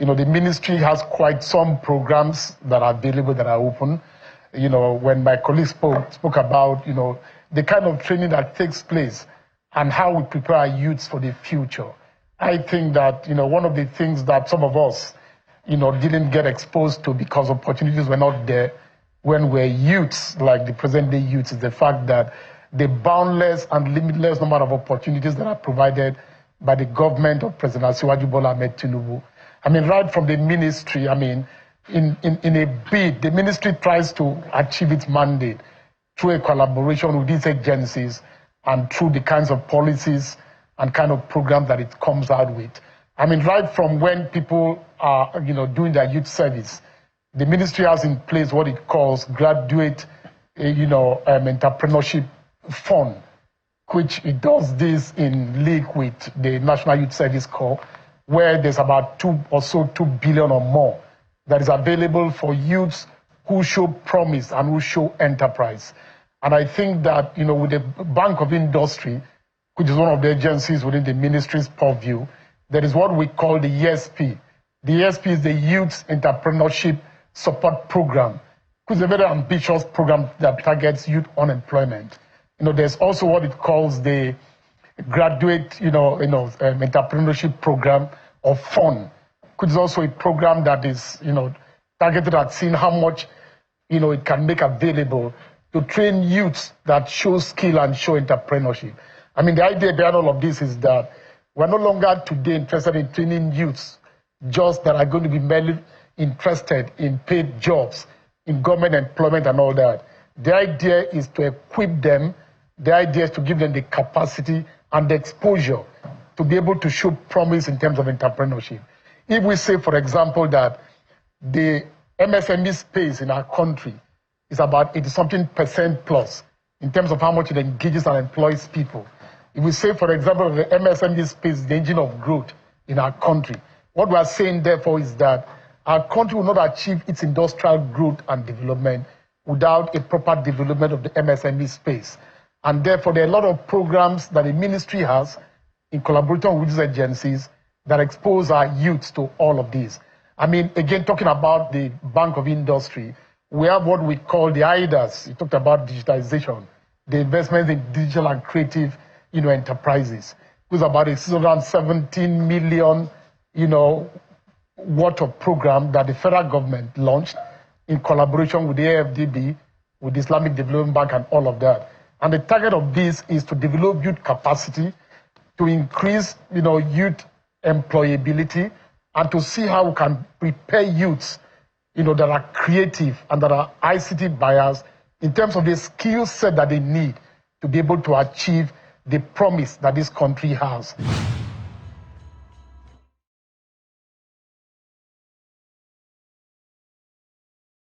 the ministry has quite some programs that are available that are open. When my colleague spoke about, the kind of training that takes place and how we prepare our youths for the future. I think that, one of the things that some of us, didn't get exposed to because opportunities were not there when we're youths, like the present-day youths, is the fact that the boundless and limitless number of opportunities that are provided by the government of President Asiwaju Bola Ahmed Tinubu. Right from the ministry, in a bid, the ministry tries to achieve its mandate through a collaboration with these agencies and through the kinds of policies and kind of programs that it comes out with. Right from when people are, doing their youth service, the ministry has in place what it calls graduate, entrepreneurship fund, which it does this in league with the National Youth Service Corps, where there's about 2 billion or more that is available for youths who show promise and who show enterprise. And I think that, with the Bank of Industry, which is one of the agencies within the ministry's purview, there is what we call the ESP. The ESP is the Youth Entrepreneurship Support Program, which is a very ambitious program that targets youth unemployment. There's also what it calls the Graduate, Entrepreneurship Program or Fund, which is also a program that is, targeted at seeing how much, it can make available to train youths that show skill and show entrepreneurship. The idea behind all of this is that we're no longer today interested in training youths just that are going to be merely interested in paid jobs, in government employment and all that. The idea is to equip them. The idea is to give them the capacity and the exposure to be able to show promise in terms of entrepreneurship. If we say, for example, that the MSME space in our country is about 80-something% plus in terms of how much it engages and employs people. If we say, for example, the MSME space is the engine of growth in our country, what we are saying, therefore, is that our country will not achieve its industrial growth and development without a proper development of the MSME space. And therefore, there are a lot of programs that the ministry has in collaboration with these agencies that expose our youths to all of these. Again, talking about the Bank of Industry, we have what we call the IDAs. You talked about digitization, the investments in digital and creative, enterprises. It was about a 617 million, worth of program that the federal government launched in collaboration with the AFDB, with the Islamic Development Bank and all of that. And the target of this is to develop youth capacity, to increase, youth employability, and to see how we can prepare youths, that are creative and that are ICT buyers in terms of the skill set that they need to be able to achieve the promise that this country has.